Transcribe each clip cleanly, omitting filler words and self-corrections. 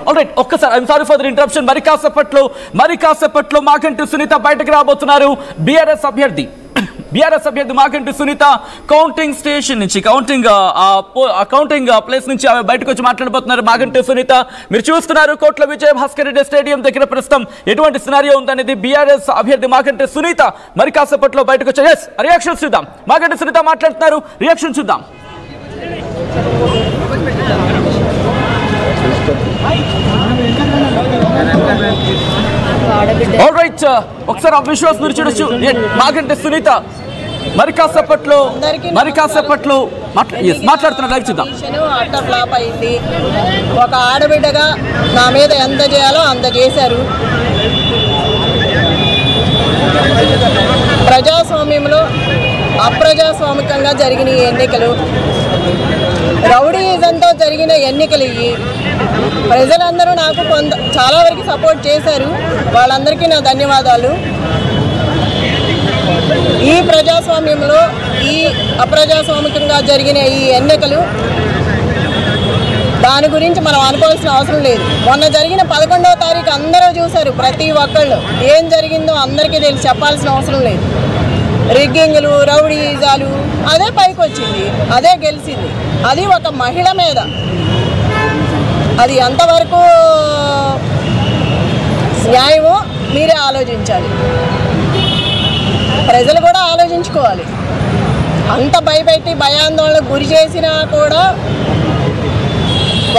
Alright ఒక్కసారి I'm sorry for the interruption. మరి కాసేపట్లో మాగంటి సునీత బయటకు రాబోతున్నారు. బీఆర్ఎస్ అభ్యర్థి మాగంటి సునీత కౌంటింగ్ స్టేషన్ నుంచి కౌంటింగ్ ప్లేస్ నుంచి ఆమె బయటకు వచ్చి మాట్లాడబోతున్నారు. మాగంటి సునీత మీరు చూస్తున్నారు కోట్ల విజయ భాస్కర్ రెడ్డి స్టేడియం దగ్గర ప్రస్తుతం ఎటువంటి సినారియో ఉందనేది. బీఆర్ఎస్ అభ్యర్థి మాగంటి సునీత మరి కాసేపట్లో బయటకు వచ్చారు. రియాక్షన్ చూద్దాం. మాగంటి సునీత మాట్లాడుతున్నారు, రియాక్షన్ చూద్దాం. ఆల్రైట్ ఒకసారి ఆ విశ్వాస్ మీరు చూడొచ్చు. మాగంటి సునీత మరి కాసేపట్లో మాట్లాడుతున్నారు. లైవ్ చూద్దాం. అట్టర్ ఫ్లాప్ అయింది. ఒక ఆడబిడ్డగా నా మీద ఎంత చేయాలో అంత చేశారు. ప్రజాస్వామ్యంలో అప్రజాస్వామికంగా జరిగిన ఈ ఎన్నికలు, రౌడీయిజంతో జరిగిన ఎన్నికలు ఇవి. ప్రజలందరూ నాకు చాలా వరకు సపోర్ట్ చేశారు. వాళ్ళందరికీ నా ధన్యవాదాలు. ఈ ప్రజాస్వామ్యంలో ఈ అప్రజాస్వామికంగా జరిగిన ఈ ఎన్నికలు దాని గురించి మనం అనుకోవాల్సిన అవసరం లేదు. మొన్న జరిగిన 11వ తారీఖు అందరూ చూశారు. ప్రతి ఒక్కళ్ళు ఏం జరిగిందో అందరికీ తెలిసి చెప్పాల్సిన అవసరం లేదు. రిగ్గింగ్లు, రౌడీజాలు అదే పైకి వచ్చింది, అదే గెలిచింది. అది ఒక మహిళ మీద. అది ఎంతవరకు న్యాయమో మీరే ఆలోచించాలి. ప్రజలు కూడా ఆలోచించుకోవాలి. అంత భయపెట్టి భయాందోళనకు గురి చేసినా కూడా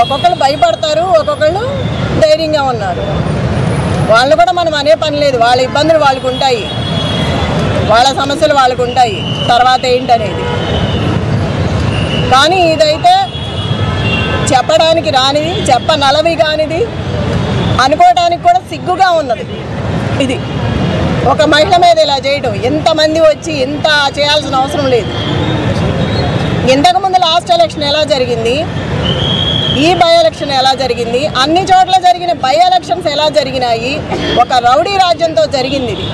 ఒక్కొక్కరు భయపడతారు, ఒక్కొక్కళ్ళు ధైర్యంగా ఉన్నారు. వాళ్ళు కూడా మనం అనే పని లేదు. వాళ్ళ ఇబ్బందులు వాళ్ళకు ఉంటాయి, వాళ్ళ సమస్యలు వాళ్ళకు ఉంటాయి. తర్వాత ఏంటనేది కానీ ఇదైతే చెప్పడానికి రానిది, చెప్పనలవి కానిది, అనుకోవడానికి కూడా సిగ్గుగా ఉన్నది. ఇది ఒక మహిళ మీద ఇలా చేయడం, ఎంతమంది వచ్చి ఇంత చేయాల్సిన అవసరం లేదు. ఇంతకుముందు లాస్ట్ ఎలక్షన్ ఎలా జరిగింది, ఈ బై ఎలక్షన్ ఎలా జరిగింది, అన్ని చోట్ల జరిగిన బై ఎలక్షన్స్ ఎలా జరిగినాయి, ఒక రౌడీ రాజ్యంతో జరిగింది ఇది.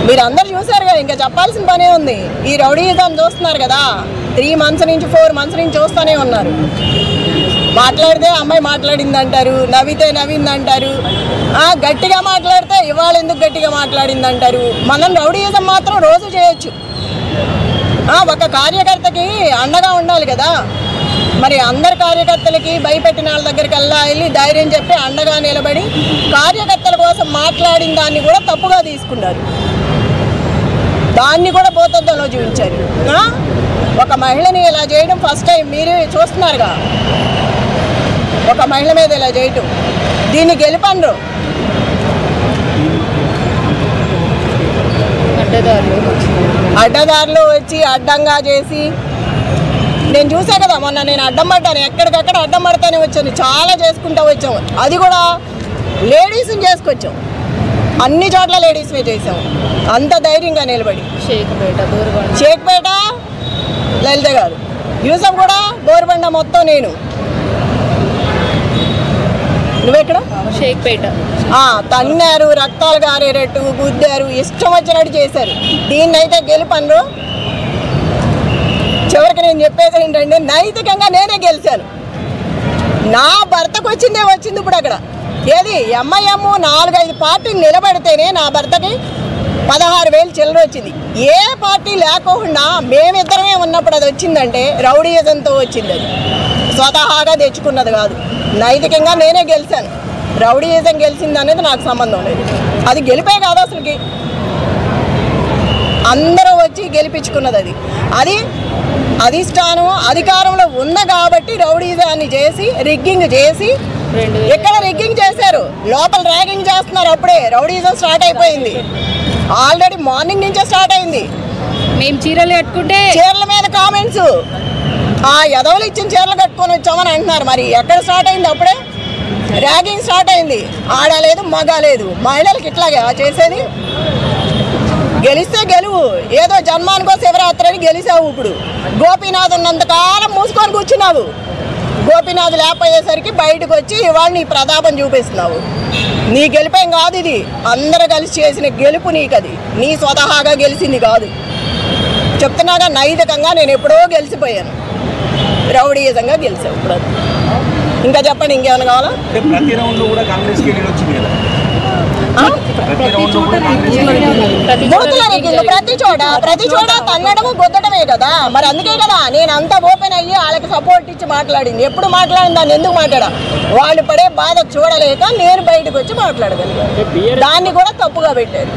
మీరు అందరు చూసారు కదా, ఇంకా చెప్పాల్సిన పనే ఉంది. ఈ రౌడీయిజం చూస్తున్నారు కదా, 3 months నుంచి 4 months నుంచి చూస్తూనే ఉన్నారు. మాట్లాడితే అమ్మాయి మాట్లాడింది అంటారు, నవ్వితే నవ్వింది అంటారు, గట్టిగా మాట్లాడితే ఇవాళ ఎందుకు గట్టిగా మాట్లాడింది అంటారు. మనం రౌడీయిజం మాత్రం రోజు చేయొచ్చు. ఒక కార్యకర్తకి అండగా ఉండాలి కదా. మరి అందరు కార్యకర్తలకి భయపెట్టిన వాళ్ళ దగ్గరికి వెళ్ళి ధైర్యం చెప్పి అండగా నిలబడి కార్యకర్తల కోసం మాట్లాడిన దాన్ని కూడా తప్పుగా తీసుకున్నారు. దాన్ని కూడా భూతద్దంలో చూపించారు. ఒక మహిళని ఇలా చేయడం ఫస్ట్ టైం మీరు చూస్తున్నారుగా. ఒక మహిళ మీద ఇలా చేయటం, దీన్ని గెలిపండ్రు. అడ్డదారులు వచ్చి అడ్డంగా చేసి నేను చూసా కదా, మొన్న నేను అడ్డం పడ్డాను. ఎక్కడికక్కడ అడ్డం పడతానే వచ్చాను, చాలా చేసుకుంటూ వచ్చాము. అది కూడా లేడీస్ని చేసుకొచ్చాం, అన్ని చోట్ల లేడీస్వే చేసాము. అంత ధైర్యంగా నిలబడి షేక్పేట లలిత గారు, యూసఫ్ కూడా బోరుబండ మొత్తం నేను. నువ్వెక్కడ? షేక్పేట. తన్నారు, రక్తాలు గారేటట్టు గుద్దారు, ఇష్టం వచ్చినట్టు చేశారు. దీన్నైతే గెలుపన్ను. చివరికి నేను చెప్పేది ఏంటంటే, నైతికంగా నేనే గెలిచాను. నా భర్తకు వచ్చింది ఇప్పుడు అక్కడ. ఏది ఎంఐఎం 4-5 పార్టీలు నిలబడితేనే నా భర్తకి 16,000 చిల్లర వచ్చింది. ఏ పార్టీ లేకుండా మేమిద్దరమే ఉన్నప్పుడు అది వచ్చిందంటే రౌడీయిజంతో వచ్చింది. అది స్వతహాగా తెచ్చుకున్నది కాదు. నైతికంగా నేనే గెలిచాను. రౌడీయిజం గెలిచింది అనేది నాకు సంబంధం లేదు. అది గెలిపే కాదు అసలుకి. అందరూ వచ్చి గెలిపించుకున్నది. అది అధిష్టానం అధికారంలో ఉంది కాబట్టి రౌడీజాన్ని చేసి రిగ్గింగ్ చేసి, ఎక్కడ రిగ్గింగ్ చేశారు, లోపల ర్యాగింగ్ చేస్తున్నారు. అప్పుడే రౌడీజం స్టార్ట్ అయిపోయింది. ఆల్రెడీ మార్నింగ్ నుంచే స్టార్ట్ అయింది. మేము చీరలు కట్టుకుంటే చీరల మీద కామెంట్స్, ఎదవలు ఇచ్చిన చీరలు కట్టుకొని వచ్చామని అంటున్నారు. మరి ఎక్కడ స్టార్ట్ అయింది? అప్పుడే ర్యాగింగ్ స్టార్ట్ అయింది. ఆడలేదు, మగ లేదు. మహిళలకు ఇట్లాగే చేసేది. గెలిస్తే గెలువు, ఏదో జన్మానికో శివరాత్రి అని గెలిచావు. ఇప్పుడు గోపీనాథ్ ఉన్నంతకాలం మూసుకొని కూర్చున్నావు. గోపీనాథ్ లేకపోయేసరికి బయటకు వచ్చి ఇవాళ నీ ప్రతాపం చూపిస్తున్నావు. నీ గెలిపేం కాదు ఇది. అందరూ కలిసి చేసిన గెలుపు నీకు. అది నీ స్వతహాగా గెలిచింది కాదు. చెప్తున్నాగా, నైతికంగా నేను ఎప్పుడో గెలిచిపోయాను. రౌడీయిజంగా గెలిచావు. ఇప్పుడు ఇంకా చెప్పండి, ఇంకేమైనా కావాలా? ప్రతి రౌండ్ లో కూడా కాంగ్రెస్ కి లీడ్ వచ్చింది కదా. ప్రతి చోట తన్నడము గుద్దడమే కదా. మరి అందుకే కదా నేను అంత ఓపెన్ అయ్యి వాళ్ళకి సపోర్ట్ ఇచ్చి మాట్లాడింది. ఎప్పుడు మాట్లాడింది దాన్ని ఎందుకు మాట్లాడా? వాళ్ళు పడే బాధ చూడలేక నేను బయటకు వచ్చి మాట్లాడగలిగాను. దాన్ని కూడా తప్పుగా పెట్టారు.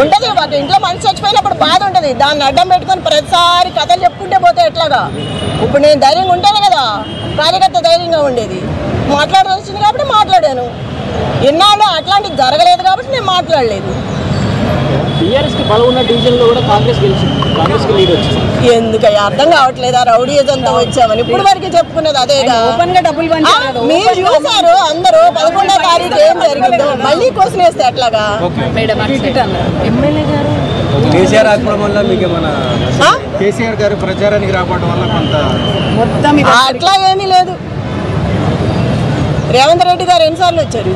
ఉంటది ఒక ఇంట్లో మనిషి చచ్చిపోయినప్పుడు బాధ ఉంటుంది. దాన్ని అడ్డం పెట్టుకొని ప్రతిసారి కథలు చెప్పుకుంటే పోతే ఎట్లాగా? ఇప్పుడు నేను ధైర్యంగా ఉంటాను కదా, కార్యకర్త ధైర్యంగా ఉండేది. మాట్లాడాల్సి వచ్చింది కాబట్టి మాట్లాడాను. ఎన్నాళ్ళు అట్లాంటివి జరగలేదు కాబట్టి నేను మాట్లాడలేదు. ఎందుకయ్యా అర్థం కావట్లేదా? రౌడీయిజంతో వచ్చామని ఇప్పుడు వరకు చెప్పుకున్నది అదేగా. మీరు చూసారు అందరూ 11వ తారీఖు ఏం జరిగిందో. మళ్ళీ క్వశ్చన్ వేస్తే ఎట్లాగా? కేసీఆర్ గారు ప్రచారానికి రావడం వల్ల కొంత అట్లా ఏమీ లేదు. రేవంత్ రెడ్డి గారు ఎన్నిసార్లు వచ్చారు?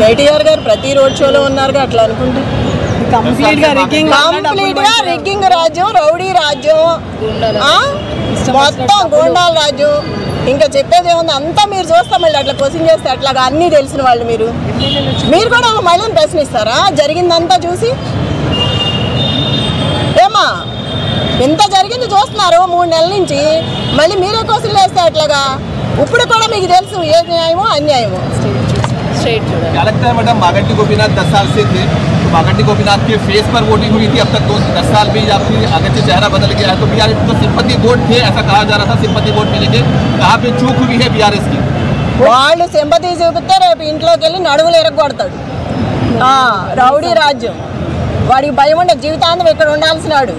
కేటీఆర్ గారు ప్రతి రోడ్ షోలో ఉన్నారు. అట్లా అనుకుంటే కంప్లీట్ గా రిగ్గింగ్ రాజ్యం, రౌడీ రాజ్యం, మొత్తం గోండాల రాజ్యం. ఇంకా చెప్పేది ఏముంది? అంతా మీరు చూస్తాం. మళ్ళీ అట్లా క్వశ్చన్ చేస్తే అట్లాగా అన్నీ తెలిసిన వాళ్ళు మీరు కూడా మళ్ళీ ప్రశ్నిస్తారా జరిగిందంతా చూసి? ఏమా ఎంత జరిగింది చూస్తున్నారు 3 నెలల నుంచి, మళ్ళీ మీరే క్వశ్చన్లు వేస్తే అట్లాగా? ఇప్పుడు కూడా మీకు తెలుసు ఏ న్యాయమో అన్యాయమో. लगता है मैडम मागंटी गोपीनाथ 10 साल से थे, तो मागंटी गोपीनाथ के फेस पर वोटिंग हुई थी. अब तक 10 साल में आपकी अगरचे चेहरा बदल गया है. तो बीआरएस तो सिंपैथी वोट थे, ऐसा कहा जा रहा था सिंपैथी वोट मिलेंगे. कहाँ पे चूक हुई है बीआरएस की? వాళ్ళు సింపతి చూపిస్తే రేపు ఇంట్లోకి వెళ్ళి నడువులు ఎరగొడతాడు. రౌడీ రాజ్యం. వాడికి భయం ఉండే జీవితాంతం ఇక్కడ ఉండాల్సినాడు.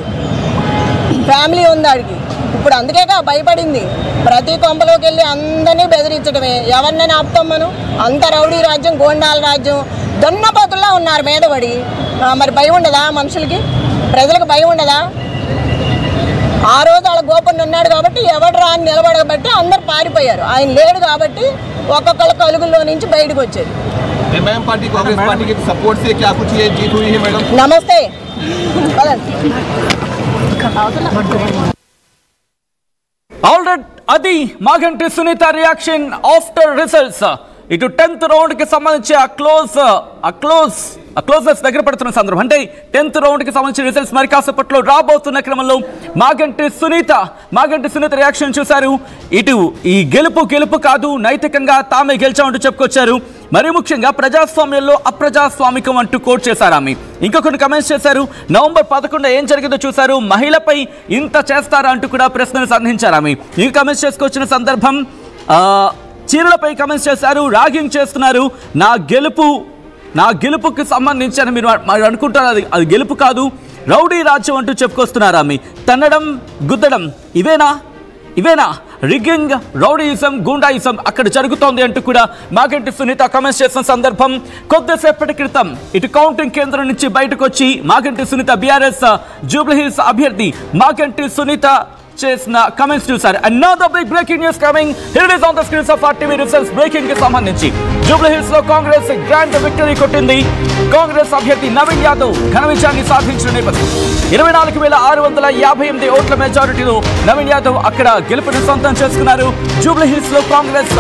ఫ్యామిలీ ఉంది వాడికి. ఇప్పుడు అందుకేగా భయపడింది. ప్రతి కొంపలోకి వెళ్ళి అందరినీ బెదిరించడమే. ఎవరినైనా ఆపుతాం మనం? అంత రౌడీ రాజ్యం, గోండాల రాజ్యం. దొన్నపోతుల్లా ఉన్నారు మీద పడి. మరి భయం ఉండదా మనుషులకి? ప్రజలకు భయం ఉండదా? ఆ రోజు వాళ్ళ గోపన్న ఉన్నాడు కాబట్టి ఎవడు రా అని నిలబడబట్టి అందరు పారిపోయారు. ఆయన లేడు కాబట్టి ఒక్కొక్కళ్ళ కలుగుల్లో నుంచి బయటకు వచ్చారు. నమస్తే. ఆల్రెడీ అది Maganti Sunitha reaction after results. ఇటు 10th రౌండ్ కి సంబంధించి క్లోజెస్ దగ్గర పడుతున్న సందర్భం, అంటే 10th రౌండ్ కి సంబంధించిన రిజల్ట్స్ మరి కాసేపట్లో రాబోతున్న క్రమంలో మాగంటి సునీత రియాక్షన్ చూశారు. ఇటు ఈ గెలుపు కాదు, నైతికంగా తామే గెలిచామంటూ చెప్పుకొచ్చారు. మరి ముఖ్యంగా ప్రజాస్వామ్యంలో అప్రజాస్వామికం అంటూ కోట్ చేశారు ఆమె. ఇంకా కొన్ని కమెంట్స్ చేశారు. నవంబర్ 11 ఏం జరిగిందో చూశారు. మహిళపై ఇంత చేస్తారా అంటూ కూడా ప్రశ్నలు సంధించారు ఆమె. ఈ కమెంట్స్ చేసుకొచ్చిన సందర్భం, చీరలపై కమెంట్స్ చేశారు. రాగింగ్ చేస్తున్నారు. నా గెలుపుకి సంబంధించి అని మీరు అనుకుంటారు. అది గెలుపు కాదు, రౌడీ రాజ్యం అంటూ చెప్పుకొస్తున్నారు ఆమె. తన్నడం, గుద్దడం ఇవేనా రిగ్గింగ్, రౌడీయిజం, గూండాయిజం అక్కడ జరుగుతోంది అంటూ కూడా మాగంటి సునీత కమెంట్స్ చేసిన సందర్భం. కొద్దిసేపటి క్రితం ఇటు కౌంటింగ్ కేంద్రం నుంచి బయటకు వచ్చి మాగంటి సునీత బీఆర్ఎస్ జూబ్లీహిల్స్ అభ్యర్థి మాగంటి సునీత చేసిన కమెంట్స్ చూసారు. Another big breaking news coming here is on the screens of RTV results. Breaking కి సంబంధించి జూబ్లీహిల్స్ లో కాంగ్రెస్ గ్రాండ్ విక్టరీ కొట్టింది. కాంగ్రెస్ అభ్యర్థి నవీన్ యాదవ్ ఘన విజయాన్ని సాధించిన నేపథ్యం 24,658 ఓట్ల మెజారిటీలో నవీన్ యాదవ్ అక్కడ గెలుపుని సొంతం చేసుకున్నారు. జూబ్లీహిల్స్ లో కాంగ్రెస్